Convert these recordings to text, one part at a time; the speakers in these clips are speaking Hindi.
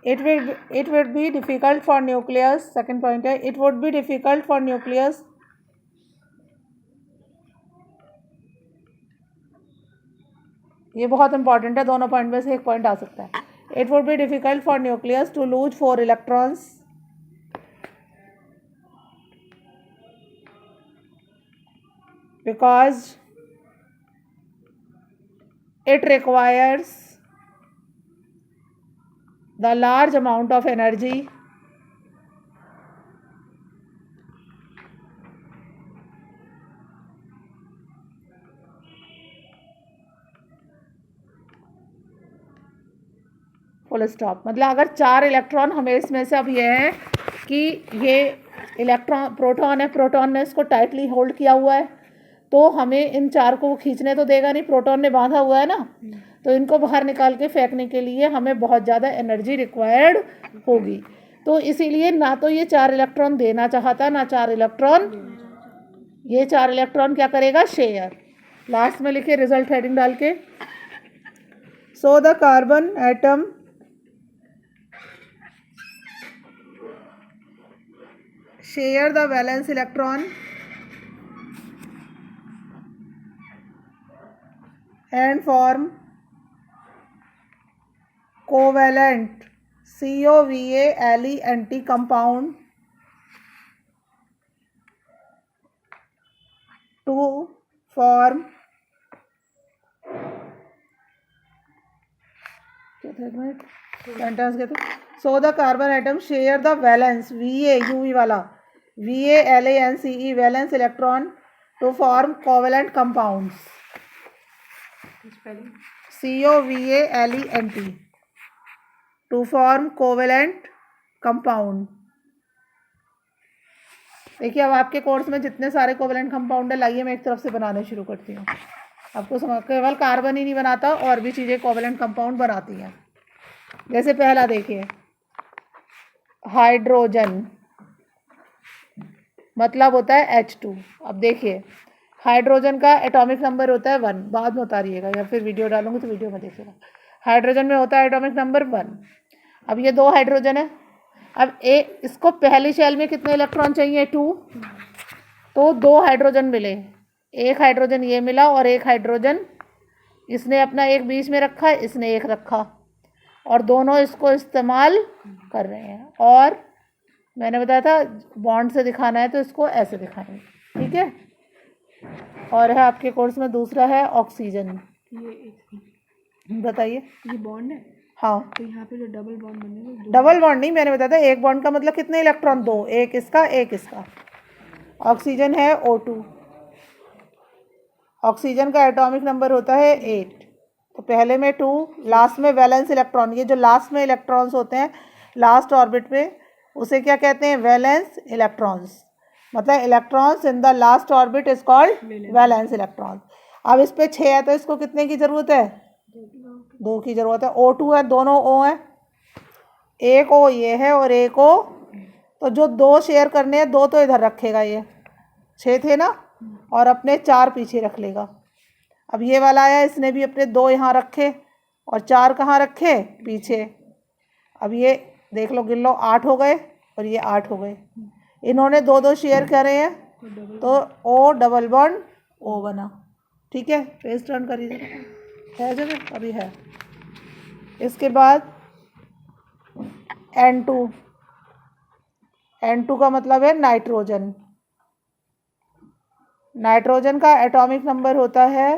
it would be difficult for nucleus, second point है, it would be difficult for nucleus ये बहुत इंपॉर्टेंट है, दोनों पॉइंट में से एक पॉइंट आ सकता है. It would be difficult for nucleus to lose 4 electrons because it requires the large amount of energy full stop. मतलब अगर 4 इलेक्ट्रॉन हमें इसमें से अब ये है कि ये इलेक्ट्रॉन प्रोटॉन है, प्रोटॉन ने इसको टाइटली होल्ड किया हुआ है, तो हमें इन 4 को खींचने तो देगा नहीं, प्रोटॉन ने बांधा हुआ है ना, तो इनको बाहर निकाल के फेंकने के लिए हमें बहुत ज़्यादा एनर्जी रिक्वायर्ड होगी. तो इसीलिए ना तो ये 4 इलेक्ट्रॉन देना चाहता, ना 4 इलेक्ट्रॉन, ये 4 इलेक्ट्रॉन क्या करेगा, शेयर. लास्ट में लिखे रिजल्ट हेडिंग डाल के. So the carbon atom share the valence electron and form covalent covalent compound to form sentence के तो. So the carbon atom share the valence Va UV वाला VALANCE valence electron to form covalent compounds. COVALENT to form covalent compound. देखिए अब आपके कोर्स में जितने सारे कोवेलेंट कंपाउंड है, लाइए मैं एक तरफ से बनाने शुरू करती हूँ. आपको समझ, केवल कार्बन ही नहीं बनाता, और भी चीज़ें कोवेलेंट कंपाउंड बनाती हैं. जैसे पहला देखिए, हाइड्रोजन मतलब होता है H2. अब देखिए हाइड्रोजन का एटॉमिक नंबर होता है 1, बाद में उतारिएगा या फिर वीडियो डालूंगी तो वीडियो में देखिएगा. हाइड्रोजन में होता है एटॉमिक नंबर 1. अब ये 2 हाइड्रोजन है. अब इसको पहली शेल में कितने इलेक्ट्रॉन चाहिए, 2, तो 2 हाइड्रोजन मिले. एक हाइड्रोजन ये मिला और एक हाइड्रोजन इसने अपना एक बीच में रखा, इसने एक रखा, और दोनों इसको इस्तेमाल कर रहे हैं. और मैंने बताया था बॉन्ड से दिखाना है तो इसको ऐसे दिखाएंगे, ठीक है. और है आपके कोर्स में दूसरा है ऑक्सीजन. ये बताइए, ये बॉन्ड है. हाँ, तो यहाँ पे जो डबल बॉन्ड बनेगा, डबल बॉन्ड नहीं, मैंने बताया था एक बॉन्ड का मतलब कितने इलेक्ट्रॉन, 2, एक इसका एक इसका. ऑक्सीजन है O2. ऑक्सीजन का एटॉमिक नंबर होता है 8. तो पहले में 2, लास्ट में वैलेंस इलेक्ट्रॉन. ये जो लास्ट में इलेक्ट्रॉन्स होते हैं लास्ट ऑर्बिट पे, उसे क्या कहते हैं, वैलेंस इलेक्ट्रॉन्स. मतलब electrons in the last orbit is called valence electrons. अब इस पे 6 है तो इसको कितने की जरूरत है, 2 की जरूरत है. O2 है, दोनों O हैं, एक O ये है और एक O, तो जो 2 शेयर करने हैं, 2 तो इधर रखेगा, ये 6 थे ना, और अपने 4 पीछे रख लेगा. अब ये वाला आया, इसने भी अपने 2 यहाँ रखे और 4 कहाँ रखे, पीछे. अब ये देख लो, गिन लो, 8 हो गए और ये 8 हो गए. इन्होंने 2 शेयर करे हैं, तो O डबल बॉन्ड O बना. ठीक है, पेज टर्न करिए, है जगह अभी है. इसके बाद N2. N2 का मतलब है नाइट्रोजन. नाइट्रोजन का एटॉमिक नंबर होता है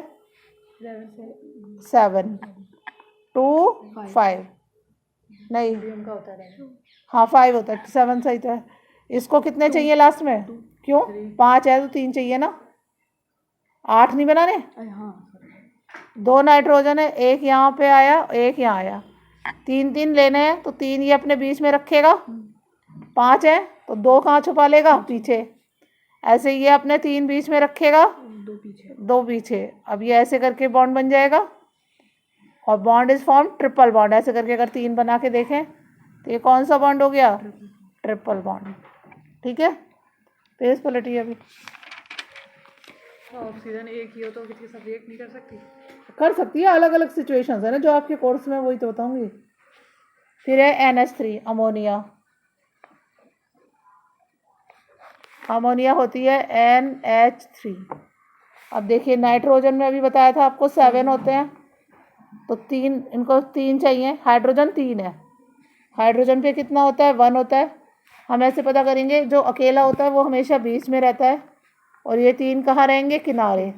7 2 5, नहीं हाँ 5 होता है, 7 सही तो है. इसको कितने चाहिए लास्ट में, क्यों 5 है तो 3 चाहिए ना, 8 नहीं बनाने. 2 नाइट्रोजन है, एक यहाँ पे आया, एक यहाँ आया, 3 लेने हैं, तो 3 ये अपने बीच में रखेगा. 5 है तो 2 कहाँ छुपा लेगा, पीछे. ऐसे ये अपने 3 बीच में रखेगा, 2 पीछे. अब ये ऐसे करके बॉन्ड बन जाएगा, और bond is form triple bond. ऐसे करके अगर 3 बना के देखें तो ये कौन सा बॉन्ड हो गया, ट्रिपल बॉन्ड. ठीक है, पेज पलटिए अभी. ऑक्सीजन एक ही हो तो किसी सब एक नहीं कर सकती है, अलग अलग सिचुएशंस है ना जो आपके कोर्स में, वही तो बताऊंगी. फिर है NH3 अमोनिया। अमोनिया होती है NH3। अब देखिए नाइट्रोजन में अभी बताया था आपको 7 होते हैं, तो 3 इनको 3 चाहिए। हाइड्रोजन 3 है, हाइड्रोजन पे कितना होता है 1 होता है। हम ऐसे पता करेंगे, जो अकेला होता है वो हमेशा बीच में रहता है और ये 3 कहाँ रहेंगे, किनारे।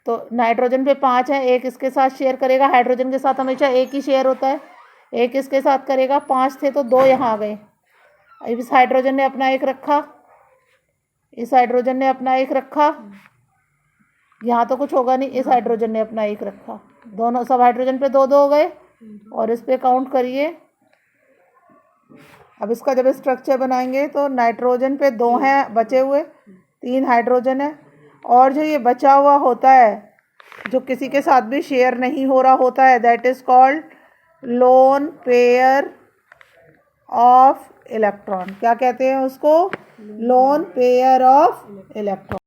तो नाइट्रोजन पे 5 है, एक इसके साथ शेयर करेगा, हाइड्रोजन के साथ हमेशा एक ही शेयर होता है, एक इसके साथ करेगा। 5 थे तो 2 यहाँ आ गए। अब इस हाइड्रोजन ने अपना एक रखा, इस हाइड्रोजन ने अपना एक रखा, यहाँ तो कुछ होगा नहीं, इस हाइड्रोजन ने अपना एक रखा। दोनों सब हाइड्रोजन पे 2-2 हो गए और इस पे काउंट करिए। अब इसका जब स्ट्रक्चर बनाएंगे तो नाइट्रोजन पे 2 हैं बचे हुए, 3 हाइड्रोजन है, और जो ये बचा हुआ होता है जो किसी के साथ भी शेयर नहीं हो रहा होता है, that is called lone pair of electron. क्या कहते हैं उसको, लोन पेयर ऑफ इलेक्ट्रॉन।